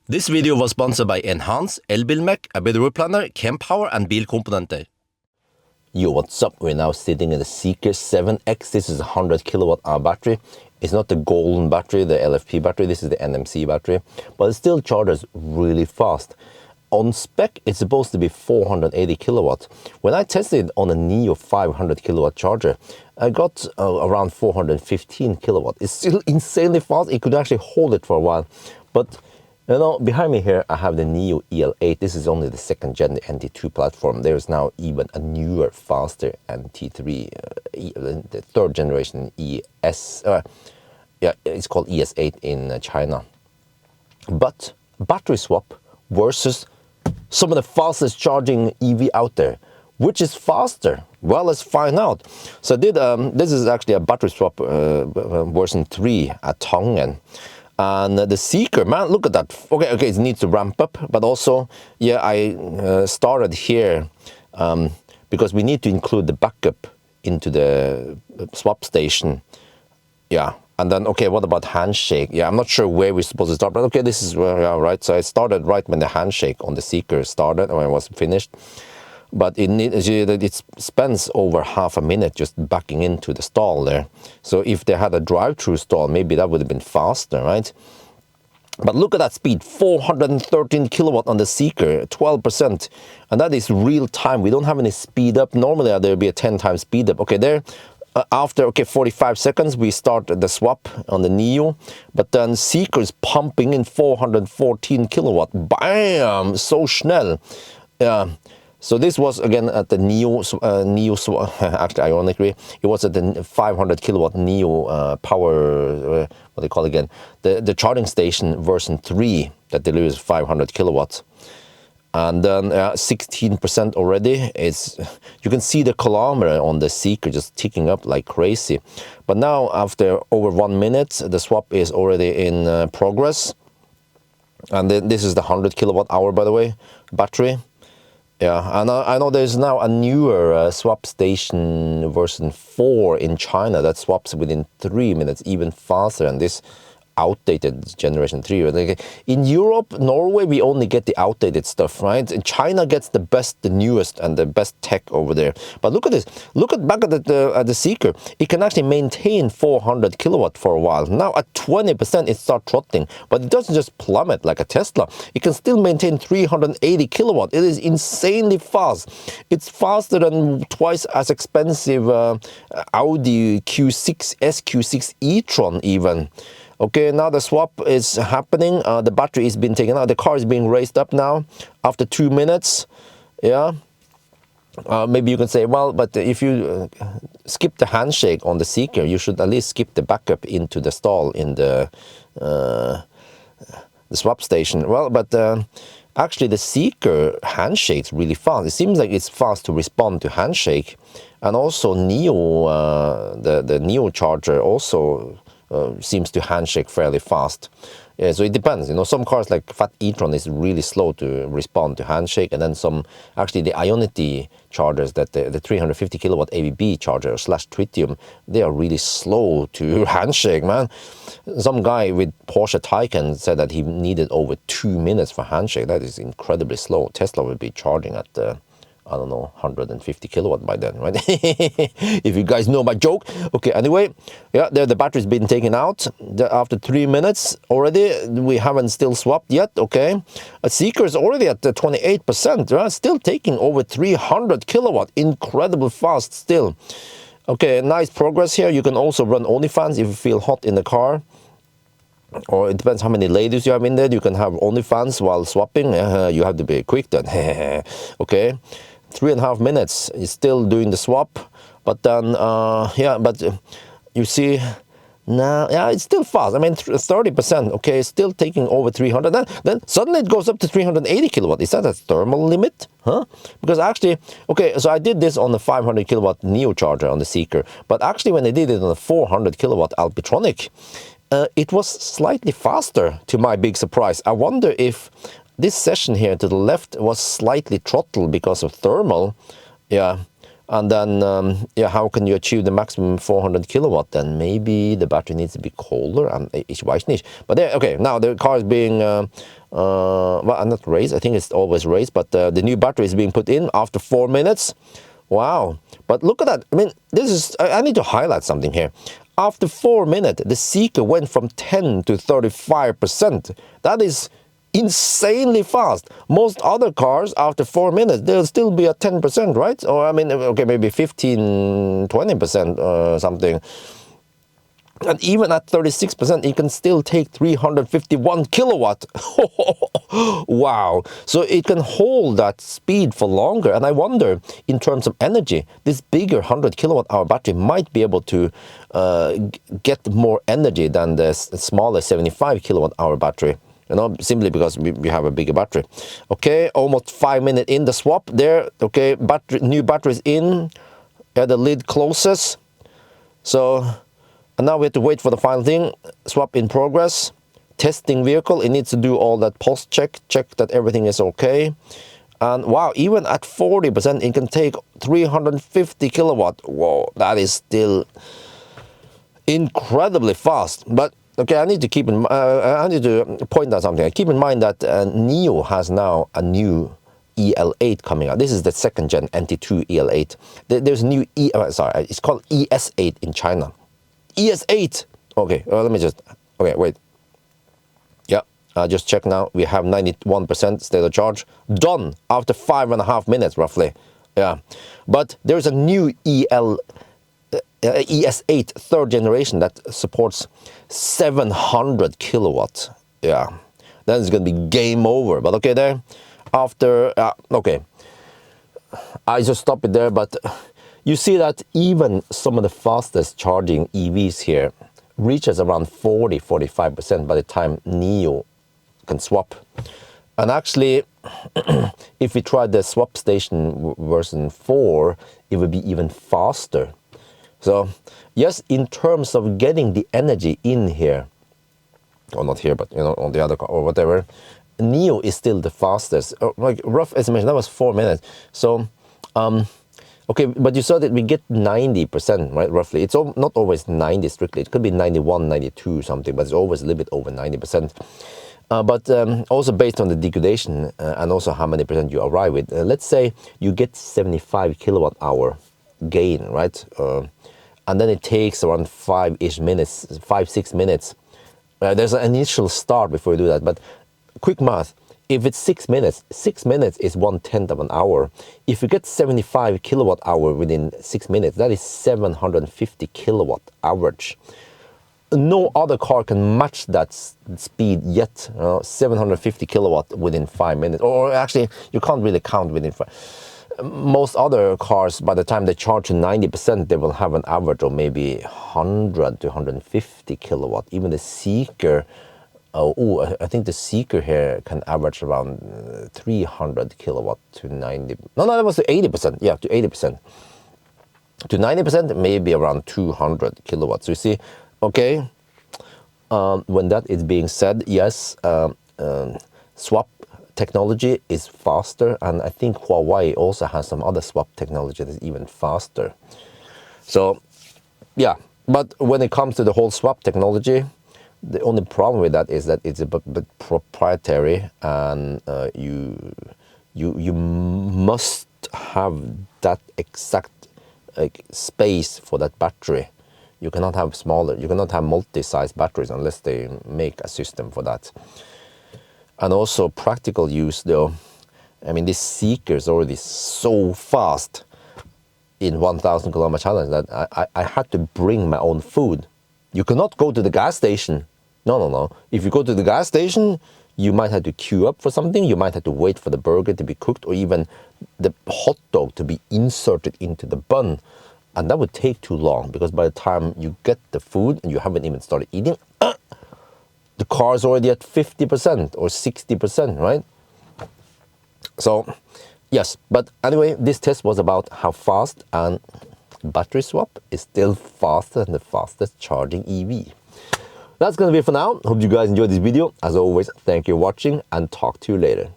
This video was sponsored by Enhance, Elbilmek, ABRP Planner, Kempower and Bilkomponenter. Yo, what's up? We're now sitting in the Zeekr 7X. This is a 100 kilowatt hour battery. It's not the golden battery, the LFP battery. This is the NMC battery, but it still charges really fast. On spec, it's supposed to be 480 kilowatt. When I tested it on a Nio 500 kilowatt charger, I got around 415 kilowatt. It's still insanely fast. It could actually hold it for a while, but you know, behind me here, I have the Nio EL8. This is only the second gen, the NT2 platform. There's now even a newer, faster NT3, the third generation ES. Yeah, it's called ES8 in China. But battery swap versus some of the fastest charging EV out there. Which is faster? Well, let's find out. So I did, this is actually a battery swap version 3 at Tangen. And the Zeekr, man, look at that. Okay, it needs to ramp up, but also, yeah, I started here because we need to include the backup into the swap station. Yeah, and then, okay, what about handshake? Yeah, I'm not sure where we're supposed to start, but okay, this is where we are, right? So I started right when the handshake on the Zeekr started, when it was finished. But it spends over half a minute just backing into the stall there. So if they had a drive-through stall, maybe that would have been faster, right? But look at that speed, 413 kilowatt on the Zeekr, 12%. And that is real time. We don't have any speed up. Normally there will be a 10 times speed up. Okay, there, after 45 seconds, we start the swap on the Nio. But then Zeekr is pumping in 414 kilowatt. Bam! So schnell. Yeah. So this was again at the Nio actually ironically, it was at the 500 kilowatt Nio power, what they call it again, the charging station version 3 that delivers 500 kilowatts. And then 16% already. You can see the kilometer on the Zeekr just ticking up like crazy. But now after over 1 minute, the swap is already in progress. And then this is the 100 kilowatt hour, by the way, battery. Yeah, and I know there's now a newer swap station version 4 in China that swaps within 3 minutes, even faster than this outdated generation 3. In Europe, Norway, we only get the outdated stuff, right? And China gets the best, the newest, and the best tech over there. But look at this. Look back at the Zeekr. It can actually maintain 400 kilowatt for a while. Now at 20%, it starts throttling. But it doesn't just plummet like a Tesla. It can still maintain 380 kilowatt. It is insanely fast. It's faster than twice as expensive Audi Q6, SQ6 e-tron even. Okay, now the swap is happening. The battery is being taken out. The car is being raised up now after 2 minutes. Yeah. Maybe you can say, well, but if you skip the handshake on the Zeekr, you should at least skip the backup into the stall in the swap station. Well, but actually the Zeekr handshakes really fast. It seems like it's fast to respond to handshake. And also Nio, the Nio charger also seems to handshake fairly fast. Yeah, so it depends. You know, some cars like Fat e-tron is really slow to respond to handshake, and then some, actually the Ioniq chargers, that the 350 kilowatt ABB charger / tritium, they are really slow to handshake, man. Some guy with Porsche Taycan said that he needed over 2 minutes for handshake. That is incredibly slow. Tesla will be charging at I don't know, 150 kilowatt by then, right? If you guys know my joke. Okay, anyway, yeah, there the battery's been taken out. After 3 minutes already, we haven't still swapped yet, okay? A Zeekr is already at 28%, right? Still taking over 300 kilowatt. Incredible fast still. Okay, nice progress here. You can also run OnlyFans if you feel hot in the car. Or it depends how many ladies you have in there. You can have OnlyFans while swapping. You have to be quick then. Okay. 3.5 minutes is still doing the swap, but then yeah, but you see now, yeah, it's still fast. I mean, 30%. Okay, still taking over 300. Then suddenly it goes up to 380 kilowatt. Is that a thermal limit? Huh? Because actually, okay, so I did this on the 500 kilowatt Nio charger on the Zeekr, but actually when I did it on the 400 kilowatt Alpitronic, it was slightly faster, to my big surprise. I wonder if this session here to the left was slightly throttled because of thermal. Yeah, And then, yeah, how can you achieve the maximum 400 kilowatt? Then maybe the battery needs to be colder. Ich weiß nicht. But there, okay, now the car is being, well, not raised. I think it's always raised, but the new battery is being put in after 4 minutes. Wow. But look at that. I mean, this is, I need to highlight something here. After 4 minutes, the Zeekr went from 10 to 35%. That is insanely fast. Most other cars, after 4 minutes, they'll still be at 10%, right? Or I mean, okay, maybe 15, 20% or something. And even at 36%, it can still take 351 kilowatt. Wow. So it can hold that speed for longer. And I wonder, in terms of energy, this bigger 100 kilowatt hour battery might be able to get more energy than the smaller 75 kilowatt hour battery. You know, simply because we have a bigger battery. Okay, almost 5 minutes in the swap there. Okay, new batteries in. Yeah, the lid closes. So, and now we have to wait for the final thing. Swap in progress. Testing vehicle. It needs to do all that post check that everything is okay. And wow, even at 40%, it can take 350 kilowatt. Whoa, that is still incredibly fast. But okay, I need to point out something. Keep in mind that Nio has now a new EL8 coming out. This is the second gen NT2 EL8. There's a new it's called ES8 in China. ES8. Okay, let me just. Okay, wait. Yeah, just check now. We have 91% state of charge. Done after 5.5 minutes, roughly. Yeah, but there's a new ES8 third generation that supports 700 kilowatt. Yeah, then it's gonna be game over. But okay, there after okay, I just stop it there. But you see that even some of the fastest charging EVs here reaches around 40-45% by the time Nio can swap. And actually, if we try the swap station version 4, it would be even faster. So yes, in terms of getting the energy in here, or not here, but you know, on the other car or whatever, Nio is still the fastest. Like rough estimation, that was 4 minutes. So okay, but you saw that we get 90%, right, roughly. It's not always 90 strictly. It could be 91, 92 something, but it's always a little bit over 90%. But also based on the degradation and also how many percent you arrive with. Let's say you get 75 kilowatt hour gain, right? And then it takes around 5-6 minutes. There's an initial start before you do that, but quick math. If it's 6 minutes, 6 minutes is 1/10 of an hour. If you get 75 kilowatt hour within 6 minutes, that is 750 kilowatt average. No other car can match that speed yet. 750 kilowatt within 5 minutes, or actually you can't really count within 5. Most other cars, by the time they charge to 90%, they will have an average of maybe 100 to 150 kilowatt. Even the Zeekr, I think the Zeekr here can average around 300 kilowatt to 90. No, that was to 80%. Yeah, to 80%. To 90%, maybe around 200 kilowatts. So you see, okay, when that is being said, yes, swap technology is faster, and I think Huawei also has some other swap technology that's even faster. So yeah, but when it comes to the whole swap technology, the only problem with that is that it's a bit proprietary, and you must have that exact space for that battery. You cannot have smaller, you cannot have multi-size batteries unless they make a system for that. And also practical use though, I mean, this Zeekr is already so fast in 1,000 kilometer challenge that I had to bring my own food. You cannot go to the gas station. No. If you go to the gas station, you might have to queue up for something. You might have to wait for the burger to be cooked, or even the hot dog to be inserted into the bun. And that would take too long, because by the time you get the food and you haven't even started eating, the car is already at 50% or 60%, right? So, yes. But anyway, this test was about how fast, and battery swap is still faster than the fastest charging EV. That's going to be it for now. Hope you guys enjoyed this video. As always, thank you for watching, and talk to you later.